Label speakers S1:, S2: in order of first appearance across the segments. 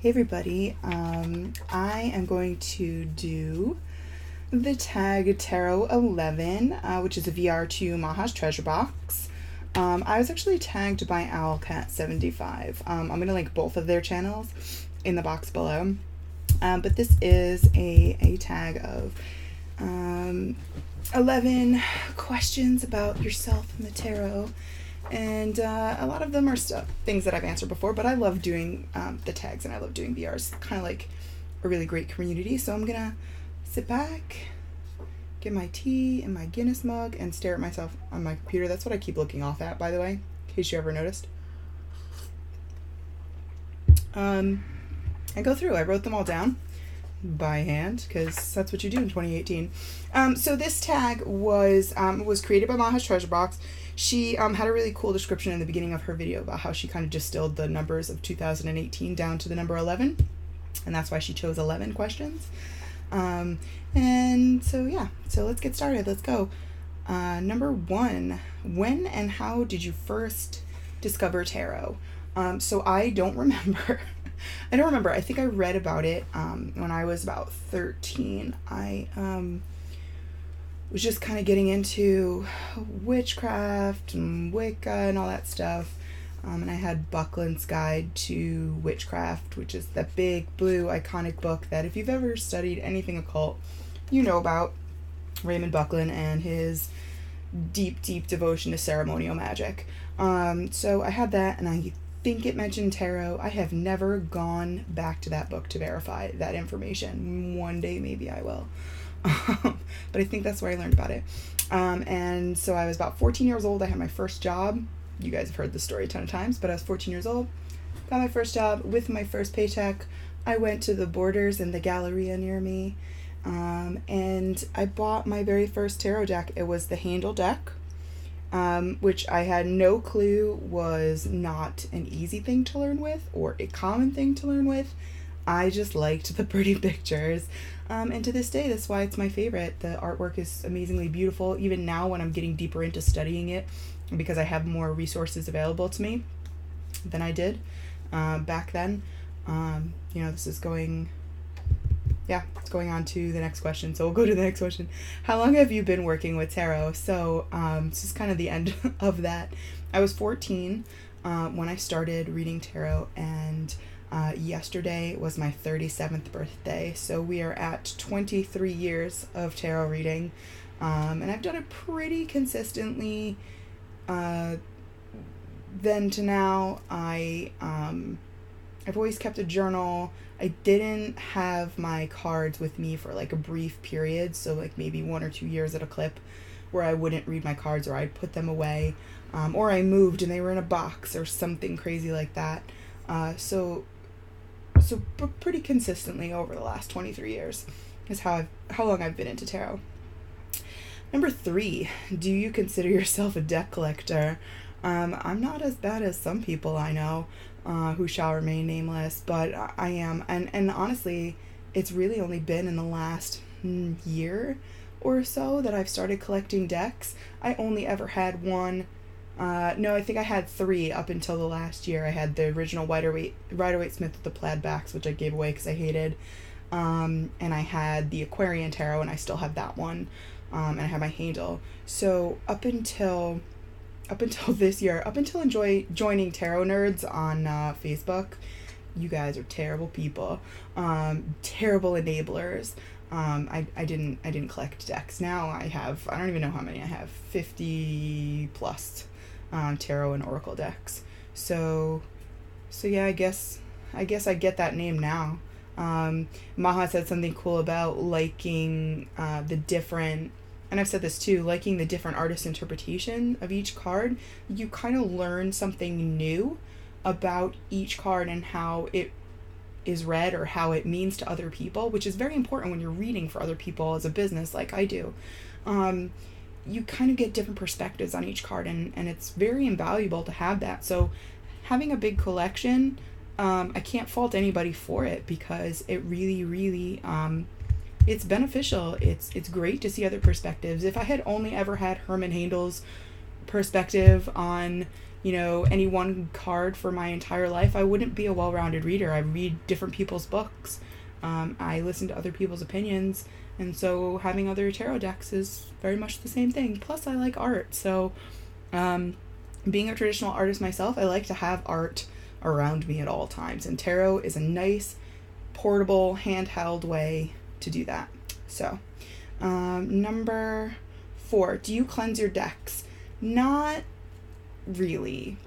S1: Hey everybody, I am going to do the tag Tarot 11, which is a VR to Maha's treasure box. I was actually tagged by Owlcat75. I'm going to link both of their channels in the box below. But this is a tag of 11 questions about yourself in the tarot. And a lot of them are things that I've answered before, but I love doing the tags and I love doing VRs. It's kind of like a really great community. So I'm going to sit back, get my tea and my Guinness mug, and stare at myself on my computer. That's what I keep looking off at, by the way, in case you ever noticed. I go through. I wrote them all down by hand because that's what you do in 2018. So this tag was created by Maha's Treasure Box. She had a really cool description in the beginning of her video about how she kind of distilled the numbers of 2018 down to the number 11, and that's why she chose 11 questions. And so yeah, so let's get started. Let's go. Number 1, when and how did you first discover tarot? So I don't remember. I think I read about it when I was about 13. I was just kind of getting into witchcraft and Wicca and all that stuff. And I had Buckland's Guide to Witchcraft, which is that big blue iconic book that if you've ever studied anything occult, you know about Raymond Buckland and his deep, deep devotion to ceremonial magic. So I had that, and I think it mentioned tarot. I have never gone back to that book to verify that information. One day maybe I will. But I think that's where I learned about it. And so I was about 14 years old. I had my first job. You guys have heard this story a ton of times, but I was 14 years old. Got my first job. With my first paycheck, I went to the Borders in the Galleria near me. And I bought my very first tarot deck. It was the Handle deck, which I had no clue was not an easy thing to learn with or a common thing to learn with. I just liked the pretty pictures. And to this day, that's why it's my favorite. The artwork is amazingly beautiful, even now when I'm getting deeper into studying it, because I have more resources available to me than I did back then. This is going... Yeah, it's going on to the next question. So we'll go to the next question. How long have you been working with tarot? So this is kind of the end of that. I was 14 when I started reading tarot, and yesterday was my 37th birthday. So we are at 23 years of tarot reading. And I've done it pretty consistently then to now. I've always kept a journal. I didn't have my cards with me for like a brief period, so like maybe 1 or 2 years at a clip where I wouldn't read my cards, or I'd put them away, or I moved and they were in a box or something crazy like that. So pretty consistently over the last 23 years is how long I've been into tarot. Number 3, do you consider yourself a deck collector? I'm not as bad as some people I know who shall remain nameless, but I am. And honestly, it's really only been in the last year or so that I've started collecting decks. I only ever had one. No, I think I had 3 up until the last year. I had the original Rider-Waite Smith with the plaid backs, which I gave away because I hated. And I had the Aquarian Tarot, and I still have that one. And I have my Handle. So up until this year, up until joining Tarot Nerds on Facebook, you guys are terrible people, terrible enablers. I didn't collect decks. Now I don't even know how many I have, 50 plus tarot and oracle decks. So yeah, I guess I get that name now. Maha said something cool about liking the different, and I've said this too, liking the different artist interpretation of each card. You kind of learn something new about each card and how it is read or how it means to other people, which is very important when you're reading for other people as a business like I do. You kind of get different perspectives on each card, and it's very invaluable to have that. So having a big collection, I can't fault anybody for it, because it really, really... it's beneficial. It's great to see other perspectives. If I had only ever had Herman Handel's perspective on any one card for my entire life, I wouldn't be a well-rounded reader. I read different people's books. I listen to other people's opinions. And so having other tarot decks is very much the same thing. Plus, I like art. So being a traditional artist myself, I like to have art around me at all times. And tarot is a nice, portable, handheld way to do that. So number 4, do you cleanse your decks? Not really.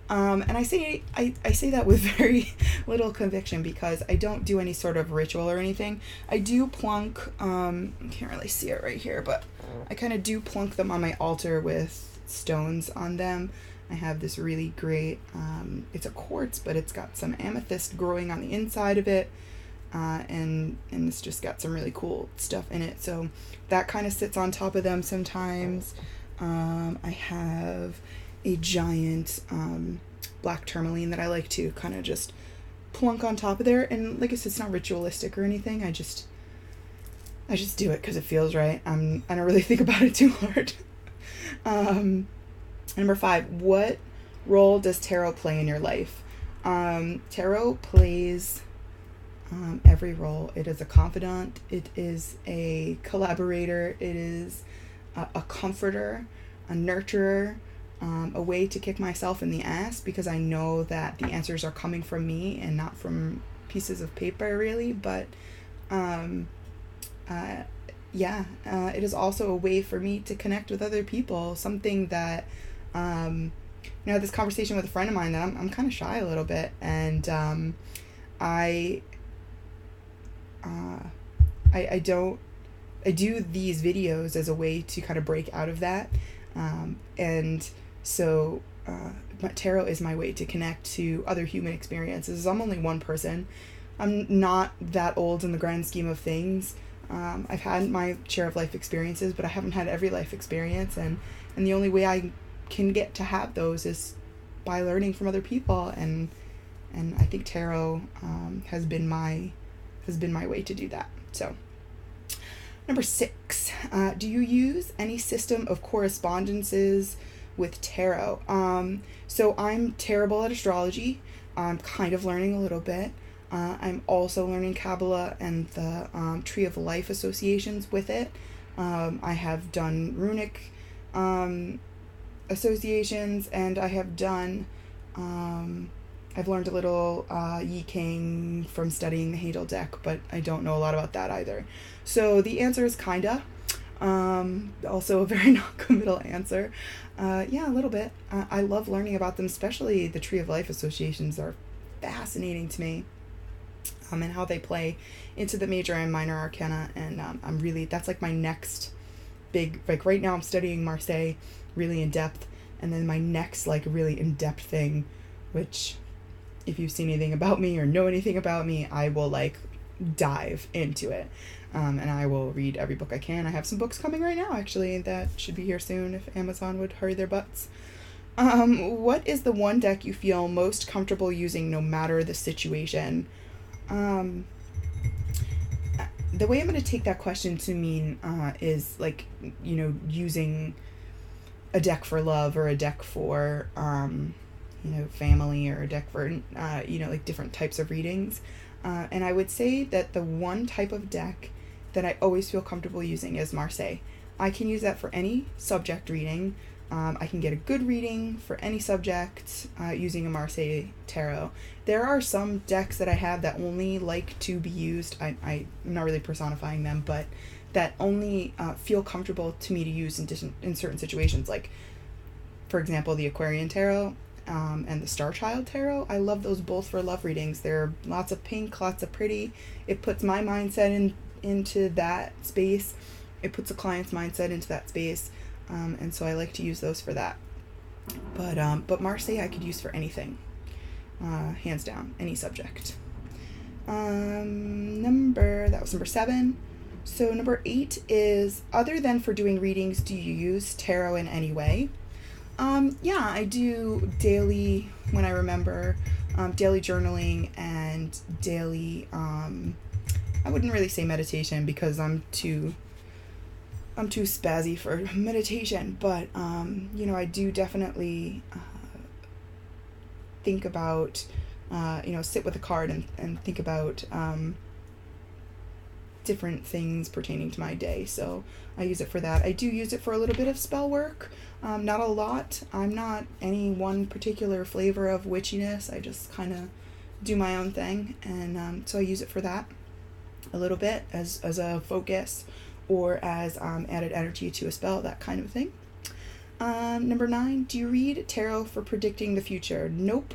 S1: And I say that with very little conviction because I don't do any sort of ritual or anything. I do plunk, I can't really see it right here, but I kind of do plunk them on my altar with stones on them. I have this really great, it's a quartz, but it's got some amethyst growing on the inside of it. And it's just got some really cool stuff in it. So that kind of sits on top of them sometimes. I have a giant black tourmaline that I like to kind of just plunk on top of there. And like I said, it's not ritualistic or anything. I just do it because it feels right. I don't really think about it too hard. Number 5, what role does tarot play in your life? Tarot plays every role. It is a confidant. It is a collaborator. It is a comforter, a nurturer, a way to kick myself in the ass because I know that the answers are coming from me and not from pieces of paper, really. But it is also a way for me to connect with other people. Something that I had this conversation with a friend of mine that I'm kind of shy a little bit, and I do these videos as a way to kind of break out of that. And so tarot is my way to connect to other human experiences. I'm only one person. I'm not that old in the grand scheme of things. I've had my share of life experiences, but I haven't had every life experience. And the only way I can get to have those is by learning from other people. And I think tarot has been my way to do that. So number 6, do you use any system of correspondences with tarot? So I'm terrible at astrology. I'm kind of learning a little bit. I'm also learning Kabbalah and the Tree of Life associations with it. I have done runic associations, and I have done I've learned a little Yi King from studying the Hadel deck, but I don't know a lot about that either. So the answer is kinda. Also a very non-committal answer. A little bit. I love learning about them, especially the Tree of Life associations are fascinating to me. And how they play into the major and minor arcana. And that's like my next big, like right now I'm studying Marseille really in depth. And then my next like really in-depth thing, which if you've seen anything about me or know anything about me, I will like dive into it. And I will read every book I can. I have some books coming right now, actually, that should be here soon if Amazon would hurry their butts. What is the one deck you feel most comfortable using no matter the situation? The way I'm going to take that question to mean is like, using a deck for love or a deck for, family, or a deck for, like different types of readings. And I would say that the one type of deck that I always feel comfortable using is Marseille. I can use that for any subject reading. I can get a good reading for any subject using a Marseille tarot. There are some decks that I have that only like to be used, I'm not really personifying them, but that only feel comfortable to me to use in certain situations. Like, for example, the Aquarian Tarot and the Star Child Tarot. I love those both for love readings. They're lots of pink, lots of pretty. It puts my mindset into that space. It puts a client's mindset into that space. And so I like to use those for that. But Marseille I could use for anything. Hands down, any subject. That was number 7. So number 8 is, other than for doing readings, do you use tarot in any way? I do daily, when I remember, daily journaling and daily, I wouldn't really say meditation because I'm too spazzy for meditation, but, I do definitely think about, sit with a card and think about different things pertaining to my day. So I use it for that. I do use it for a little bit of spell work, not a lot. I'm not any one particular flavor of witchiness. I just kind of do my own thing, and so I use it for that a little bit as a focus or as added energy to a spell, that kind of thing. Number 9, do you read tarot for predicting the future? Nope.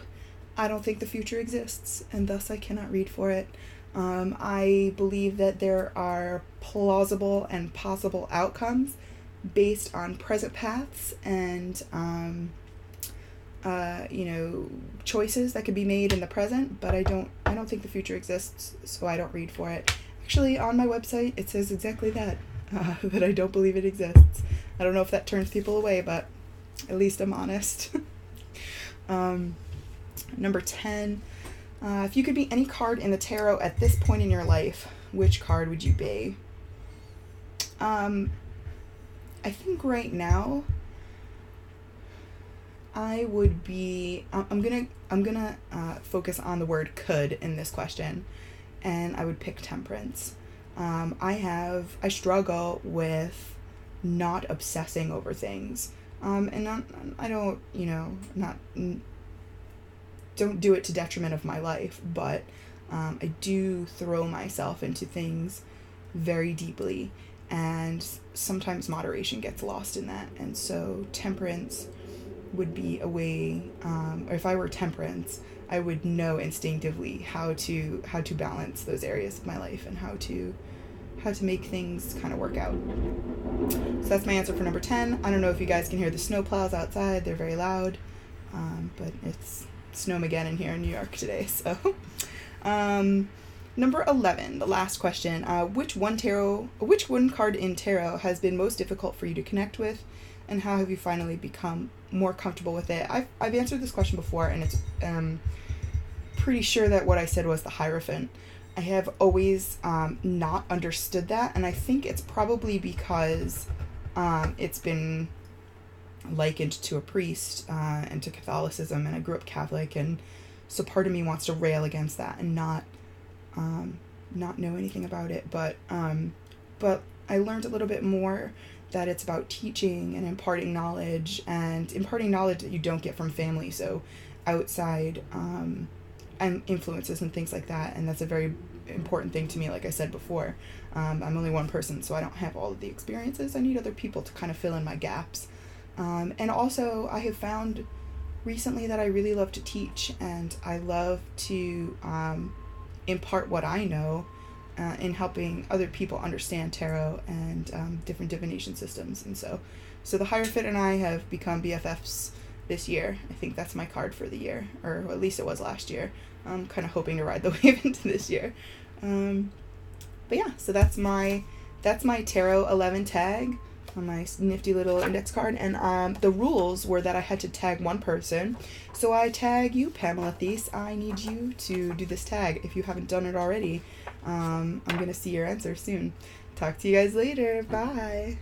S1: I don't think the future exists, and thus I cannot read for it. I believe that there are plausible and possible outcomes based on present paths and, choices that could be made in the present, but I don't think the future exists, so I don't read for it. Actually, on my website, it says exactly that, that I don't believe it exists. I don't know if that turns people away, but at least I'm honest. Number 10, if you could be any card in the tarot at this point in your life, which card would you be? I think right now I would be, I'm gonna focus on the word could in this question, and I would pick Temperance. I struggle with not obsessing over things, and I don't, don't do it to detriment of my life, but I do throw myself into things very deeply, and sometimes moderation gets lost in that. And so Temperance would be a way, or if I were Temperance, I would know instinctively how to balance those areas of my life and how to make things kind of work out. So that's my answer for number 10. I don't know if you guys can hear the snow plows outside. They're very loud, but it's snowmageddon here in New York today. So number 11, the last question, which one card in tarot has been most difficult for you to connect with, and how have you finally become more comfortable with it? I've answered this question before, and it's pretty sure that what I said was the Hierophant. I have always not understood that, and I think it's probably because it's been likened to a priest and to Catholicism, and I grew up Catholic, and so part of me wants to rail against that and not know anything about it, but I learned a little bit more that it's about teaching and imparting knowledge that you don't get from family, so outside and influences and things like that, and that's a very important thing to me. Like I said before, I'm only one person, so I don't have all of the experiences. I need other people to kind of fill in my gaps. And also, I have found recently that I really love to teach, and I love to impart what I know in helping other people understand tarot and different divination systems. And so the Hierophant and I have become BFFs this year. I think that's my card for the year, or at least it was last year. I'm kind of hoping to ride the wave into this year. But yeah, so that's my Tarot 11 tag on my nifty little index card, and the rules were that I had to tag one person. So I tag you, Pamela Thies. I need you to do this tag if you haven't done it already. I'm gonna see your answer soon. Talk to you guys later. Bye.